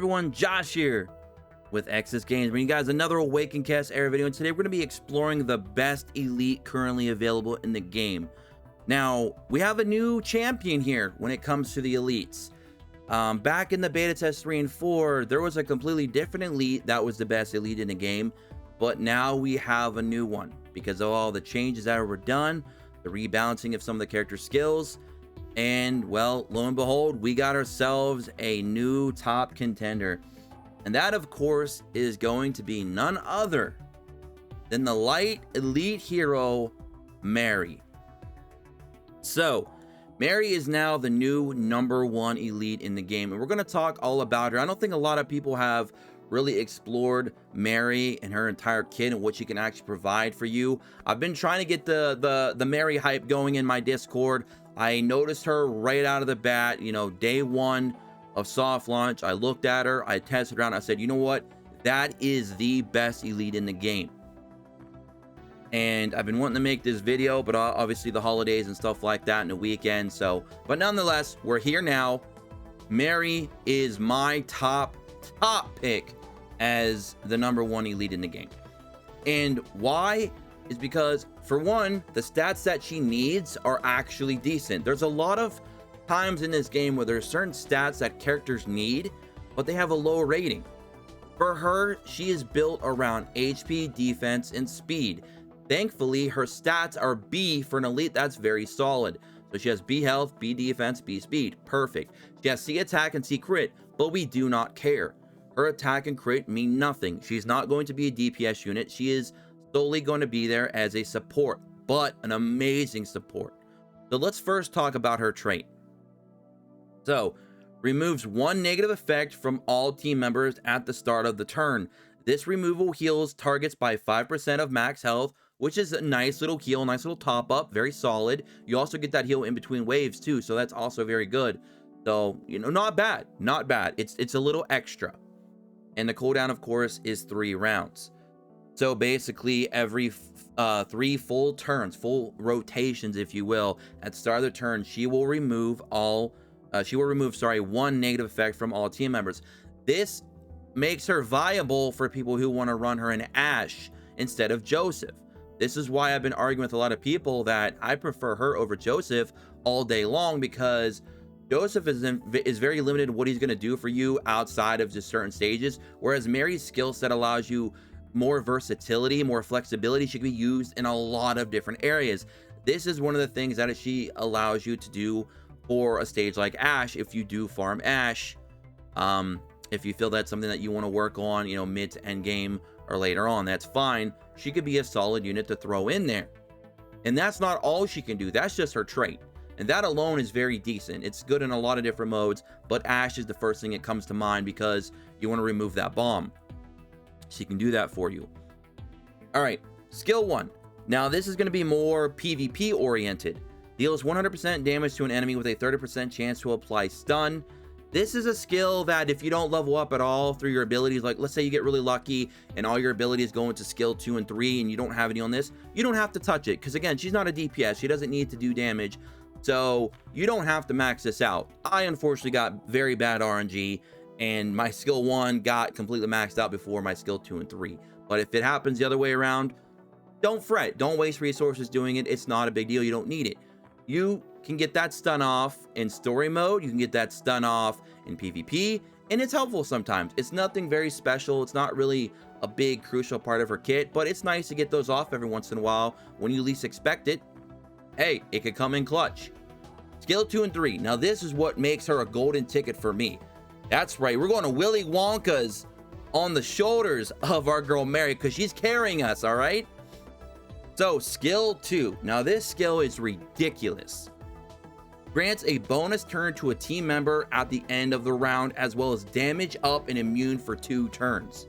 everyone, Josh here with X's Games, bringing you guys another Awaken cast era video, and today we're going to be exploring the best elite currently available in the game. Now, we have a new champion here when it comes to the elites. Back in the beta test 3 and 4, there was a completely different elite that was the best elite in the game, but now we have a new one because of all the changes that were done, the rebalancing of some of the character skills. And well, lo and behold, we got ourselves a new top contender. And that, of course, is going to be none other than the light elite hero, Mary. So, Mary is now the new #1 elite in the game. And we're going to talk all about her. I don't think a lot of people have really explored Mary and her entire kit and what she can actually provide for you. I've been trying to get the Mary hype going in my Discord. I noticed her right out of the bat, you know, day one of soft launch. I looked at her, I tested around, I said, you know what? That is the best elite in the game. And I've been wanting to make this video, but obviously the holidays and stuff like that and the weekend. So, but nonetheless, we're here now. Mary is my top pick as the #1 elite in the game. And why? Is because, for one, the stats that she needs are actually decent. There's a lot of times in this game where there's certain stats that characters need, but they have a low rating. For her, she is built around HP, defense, and speed. Thankfully, her stats are B for an elite that's very solid. So she has B health, B defense, B speed. Perfect. She has C attack and C crit, but we do not care. Her attack and crit mean nothing. She's not going to be a DPS unit. She is solely going to be there as a support, but an amazing support. So let's first talk about her trait. So, removes 1 negative effect from all team members at the start of the turn. This removal heals targets by 5% of max health, which is a nice little heal, nice little top up, very solid. You also get that heal in between waves too, so that's also very good. So, you know, not bad, not bad. It's a little extra. And the cooldown, of course, is 3 rounds. So basically, every 3 full turns, full rotations, if you will, at the start of the turn, she will remove 1 negative effect from all team members. This makes her viable for people who want to run her in Ashe instead of Joseph. This is why I've been arguing with a lot of people that I prefer her over Joseph all day long, because Joseph is very limited in what he's going to do for you outside of just certain stages, whereas Mary's skill set allows you more versatility, more flexibility. She can be used in a lot of different areas. This is one of the things that she allows you to do for a stage like Ashe. If you do farm Ashe, if you feel that's something that you want to work on, you know, mid to end game or later on, that's fine. She could be a solid unit to throw in there. And that's not all she can do. That's just her trait. And that alone is very decent. It's good in a lot of different modes, but Ashe is the first thing that comes to mind because you want to remove that bomb. She can do that for you. All right, skill 1. Now this is going to be more PvP oriented. Deals 100% damage to an enemy with a 30% chance to apply stun. This is a skill that if you don't level up at all through your abilities, like let's say you get really lucky and all your abilities go into skill 2 and 3 and you don't have any on this, you don't have to touch it, because again, she's not a DPS. She doesn't need to do damage. So you don't have to max this out. I unfortunately got very bad RNG, and my skill 1 got completely maxed out before my skill 2 and 3. But if it happens the other way around, don't fret. Don't waste resources doing it. It's not a big deal. You don't need it. You can get that stun off in story mode. You can get that stun off in PvP, and it's helpful sometimes. It's nothing very special. It's not really a big crucial part of her kit, but it's nice to get those off every once in a while when you least expect it. Hey, it could come in clutch. Skill 2 and 3. Now this is what makes her a golden ticket for me. That's right, we're going to Willy Wonka's on the shoulders of our girl Mary, because she's carrying us, all right? So, skill 2. Now, this skill is ridiculous. Grants a bonus turn to a team member at the end of the round, as well as damage up and immune for 2 turns.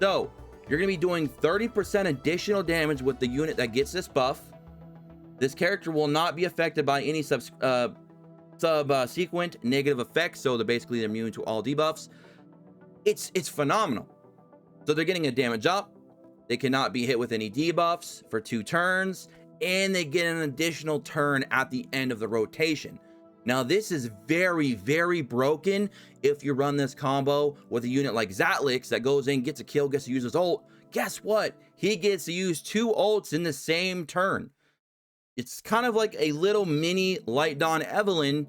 So, you're going to be doing 30% additional damage with the unit that gets this buff. This character will not be affected by any subsequent negative effects, so they're basically immune to all debuffs. It's phenomenal. So they're getting a damage up, they cannot be hit with any debuffs for 2 turns, and they get an additional turn at the end of the rotation. Now, this is very, very broken if you run this combo with a unit like Zatlix that goes in, gets a kill, gets to use his ult. Guess what? He gets to use 2 ults in the same turn. It's kind of like a little mini Light Dawn Evelynn,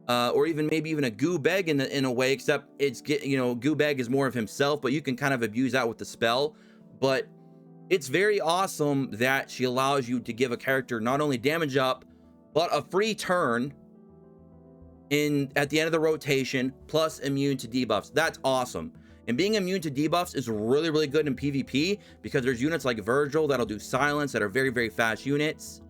or even maybe even a Goo Beg in a way, except it's Goo Beg is more of himself, but you can kind of abuse that with the spell. But it's very awesome that she allows you to give a character not only damage up, but a free turn at the end of the rotation, plus immune to debuffs. That's awesome. And being immune to debuffs is really, really good in PvP because there's units like Virgil that'll do silence that are very, very fast units.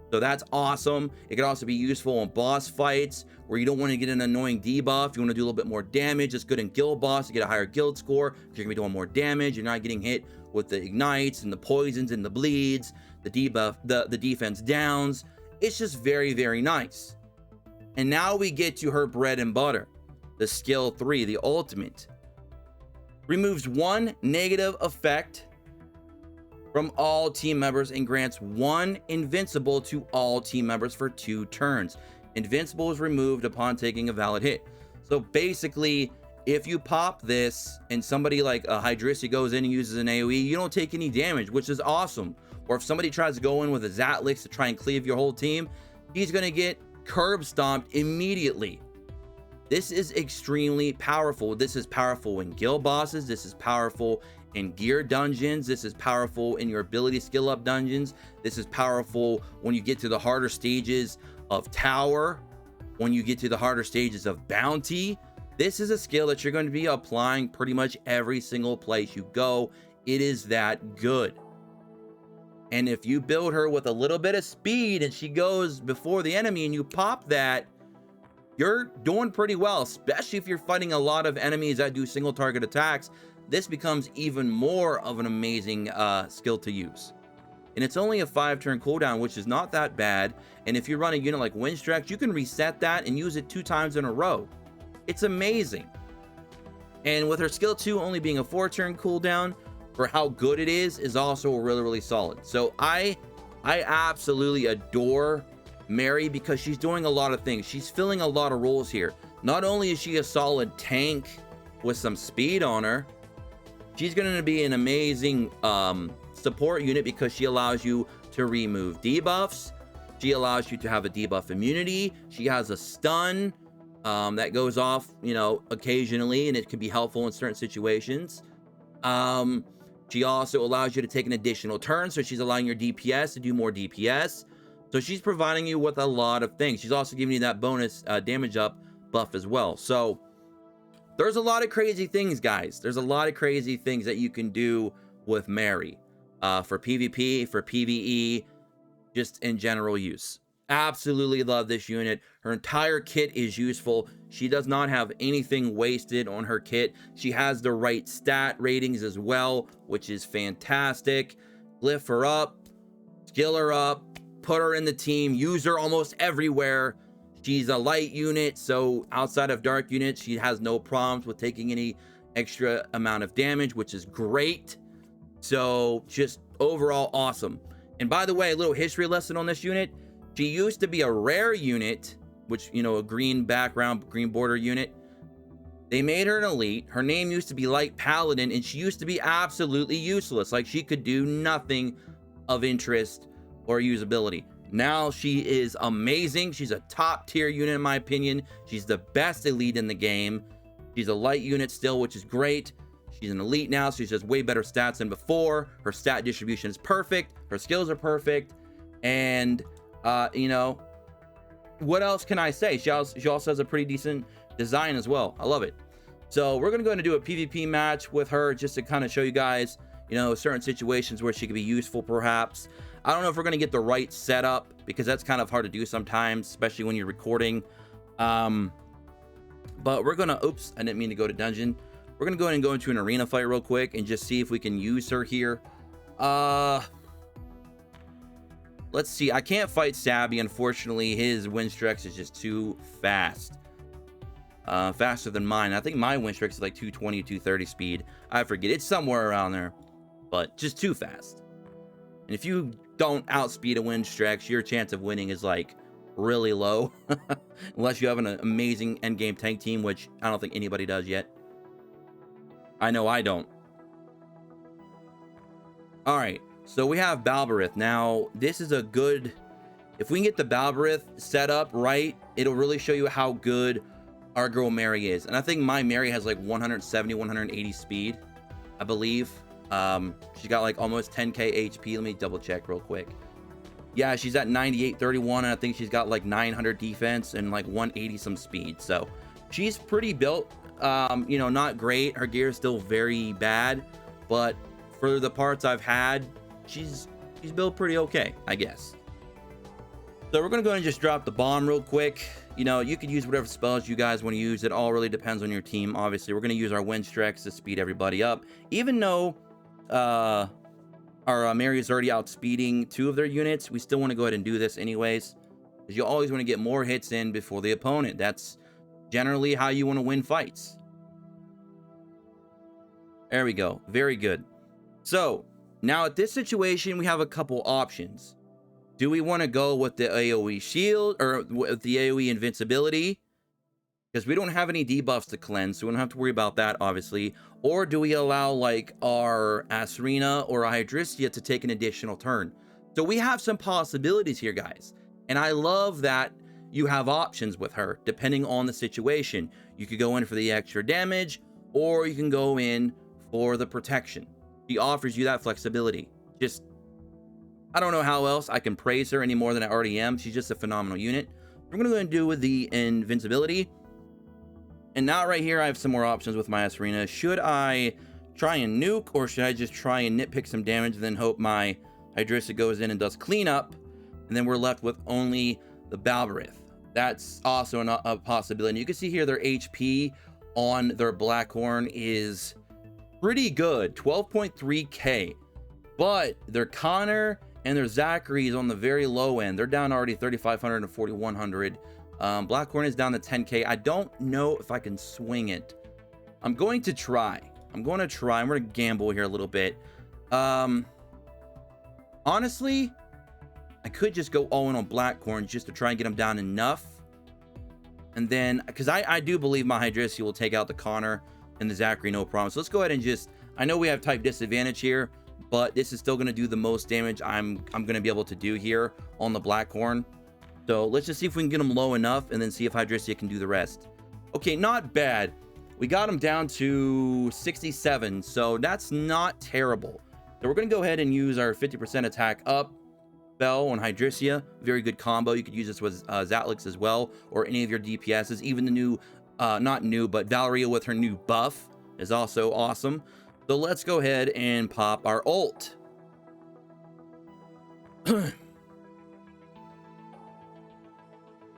So that's awesome. It can also be useful in boss fights where you don't want to get an annoying debuff. You want to do a little bit more damage. It's good in guild boss to get a higher guild score. You're gonna be doing more damage. You're not getting hit with the ignites and the poisons and the bleeds, the debuff, the defense downs. It's just very, very nice. And now we get to her bread and butter, the skill 3, the ultimate. Removes 1 negative effect from all team members and grants 1 invincible to all team members for 2 turns. Invincible is removed upon taking a valid hit. So basically, if you pop this and somebody like a Hydrissa goes in and uses an AoE, you don't take any damage, which is awesome. Or if somebody tries to go in with a Zatlix to try and cleave your whole team, he's going to get curb stomped immediately. This is extremely powerful. This is powerful in guild bosses. This is powerful in gear dungeons. This is powerful in your ability skill up dungeons. This is powerful when you get to the harder stages of tower, when you get to the harder stages of bounty. This is a skill that you're going to be applying pretty much every single place you go. It is that good. And if you build her with a little bit of speed and she goes before the enemy and you pop that, you're doing pretty well, especially if you're fighting a lot of enemies that do single target attacks. This becomes even more of an amazing skill to use. And it's only a 5-turn cooldown, which is not that bad. And if you run a unit like Windstrex, you can reset that and use it 2 times in a row. It's amazing. And with her skill 2 only being a 4-turn cooldown, for how good it is also really, really solid. So I absolutely adore Mary because she's doing a lot of things. She's filling a lot of roles here. Not only is she a solid tank with some speed on her, she's going to be an amazing support unit because she allows you to remove debuffs. She allows you to have a debuff immunity. She has a stun that goes off, occasionally, and it can be helpful in certain situations. She also allows you to take an additional turn, so she's allowing your DPS to do more DPS. So she's providing you with a lot of things. She's also giving you that bonus damage up buff as well. So there's a lot of crazy things, guys. There's a lot of crazy things that you can do with Mary for PvP, for PvE, just in general use. Absolutely love this unit. Her entire kit is useful. She does not have anything wasted on her kit. She has the right stat ratings as well, which is fantastic. Glyph her up, skill her up, put her in the team, use her almost everywhere. She's a light unit, so outside of dark units, she has no problems with taking any extra amount of damage, which is great. So just overall awesome. And by the way, a little history lesson on this unit. She used to be a rare unit, which, a green background, green border unit. They made her an elite. Her name used to be Light Paladin, and she used to be absolutely useless. Like, she could do nothing of interest or usability. Now she is amazing. She's a top tier unit in my opinion. She's the best elite in the game. She's a light unit still, which is great. She's an elite now, so she has way better stats than before. Her stat distribution is perfect. Her skills are perfect. And what else can I say? She also has a pretty decent design as well. I love it. So we're gonna go and do a PvP match with her just to kind of show you guys, certain situations where she could be useful perhaps. I don't know if we're gonna get the right setup because that's kind of hard to do sometimes, especially when you're recording. But we're gonna, oops, I didn't mean to go to dungeon. We're gonna go ahead and go into an arena fight real quick and just see if we can use her here. Let's see. I can't fight Sabby, unfortunately. His Windstrex is just too fast. Faster than mine. I think my Windstrex is like 220, 230 speed. I forget. It's somewhere around there. But just too fast. And if you don't outspeed a Windstrex, your chance of winning is like really low. Unless you have an amazing endgame tank team, which I don't think anybody does yet. I know I don't. All right, so we have Balberith. Now, this is a good... If we can get the Balberith set up right, it'll really show you how good our girl Mary is. And I think my Mary has like 170, 180 speed, I believe. She got like almost 10k HP. Let me double check real quick. Yeah, she's at 98.31, and I think she's got like 900 defense and like 180 some speed. So she's pretty built. You know, not great. Her gear is still very bad, but for the parts I've had, she's built pretty okay, I guess. So we're gonna go ahead and just drop the bomb real quick. You know, you could use whatever spells you guys want to use. It all really depends on your team. Obviously, we're gonna use our wind strikes to speed everybody up. Even though our Mary is already outspeeding 2 of their units, we still want to go ahead and do this anyways, because you always want to get more hits in before the opponent. That's generally how you want to win fights. There we go. Very good. So now at this situation, we have a couple options. Do we want to go with the AoE shield or with the AoE invincibility? Because we don't have any debuffs to cleanse, so we don't have to worry about that, obviously. Or do we allow like our Asrina or a Hydristia to take an additional turn? So we have some possibilities here, guys. And I love that you have options with her, depending on the situation. You could go in for the extra damage, or you can go in for the protection. She offers you that flexibility. Just, I don't know how else I can praise her any more than I already am. She's just a phenomenal unit. We're going to go and do with the invincibility. And now right here, I have some more options with my Asrina. Should I try and nuke, or should I just try and nitpick some damage and then hope my Hydrissa goes in and does cleanup, and then we're left with only the Balberith? That's also a possibility. And you can see here their HP on their Blackhorn is pretty good, 12.3k. But their Connor and their Zachary is on the very low end. They're down already 3,500 and 4,100. Blackhorn is down to 10k. I don't know if I can swing it. I'm going to try. I'm going to gamble here a little bit. Honestly, I could just go all in on Blackhorn just to try and get him down enough. And then, because I do believe my Hydrissi will take out the Connor and the Zachary, no problem. So let's go ahead and just, I know we have type disadvantage here, but this is still going to do the most damage I'm going to be able to do here on the Blackhorn. So let's just see if we can get him low enough, and then see if Hydrissia can do the rest. Okay, not bad. We got him down to 67, so that's not terrible. So we're going to go ahead and use our 50% attack up spell on Hydrissia. Very good combo. You could use this with Zatlix as well, or any of your DPSs. Even the new, not new, but Valeria with her new buff is also awesome. So let's go ahead and pop our ult.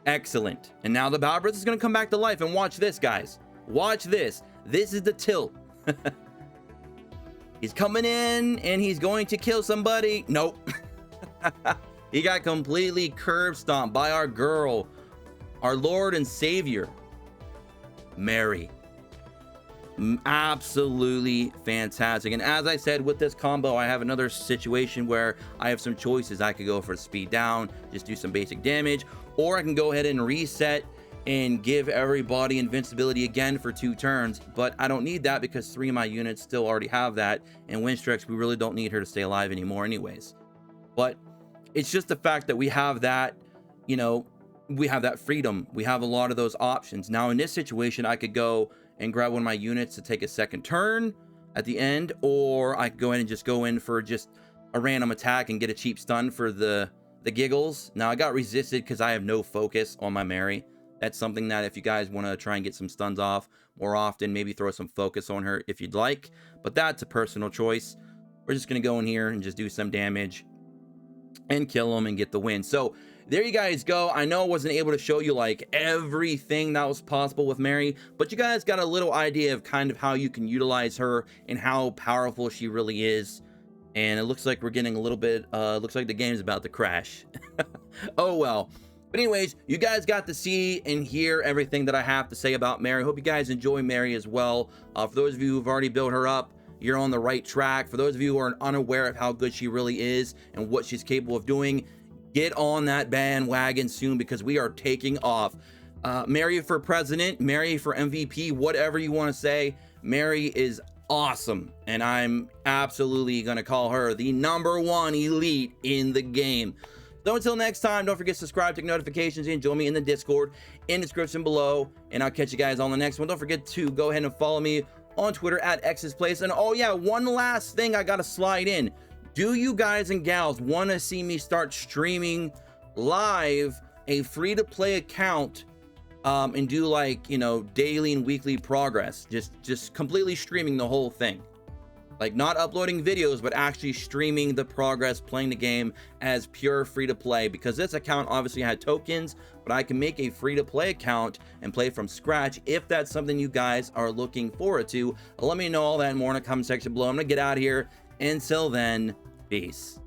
Excellent. And now the Balberith is going to come back to life, and watch this, guys. Watch this. This is the tilt. He's coming in and he's going to kill somebody. Nope. He got completely curb stomped by our girl, our Lord and Savior, Mary. Absolutely fantastic. And as I said, with this combo, I have another situation where I have some choices. I could go for speed down, just do some basic damage, or I can go ahead and reset and give everybody invincibility again for 2 turns. But I don't need that because 3 of my units still already have that, and Windstrex, we really don't need her to stay alive anymore anyways. But it's just the fact that we have that, you know, we have that freedom. We have a lot of those options. Now in this situation, I could go and grab one of my units to take a second turn at the end, or I could go in and just go in for just a random attack and get a cheap stun for the giggles. Now I got resisted because I have no focus on my Mary. That's something that if you guys want to try and get some stuns off more often, maybe throw some focus on her if you'd like, but that's a personal choice. We're just going to go in here and just do some damage and kill them and get the win. So there you guys go. I know I wasn't able to show you like everything that was possible with Mary, but you guys got a little idea of kind of how you can utilize her and how powerful she really is. And it looks like we're getting a little bit, looks like the game's about to crash. Oh well. But anyways, you guys got to see and hear everything that I have to say about Mary. Hope you guys enjoy Mary as well. For those of you who've already built her up, you're on the right track. For those of you who are unaware of how good she really is and what she's capable of doing, get on that bandwagon soon, because we are taking off. Mary for president, Mary for MVP, whatever you want to say. Mary is awesome, and I'm absolutely gonna call her the #1 elite in the game. So until next time, don't forget to subscribe, take notifications, and join me in the Discord in the description below, and I'll catch you guys on the next one. Don't forget to go ahead and follow me on Twitter at xsplace. And oh yeah, one last thing I gotta slide in. Do you guys and gals want to see me start streaming live a free-to-play account, and do, like, you know, daily and weekly progress, just completely streaming the whole thing, like not uploading videos but actually streaming the progress, playing the game as pure free-to-play? Because this account obviously had tokens, but I can make a free-to-play account and play from scratch if that's something you guys are looking forward to. Let me know all that and more in the comment section below. I'm gonna get out of here. Until then, peace.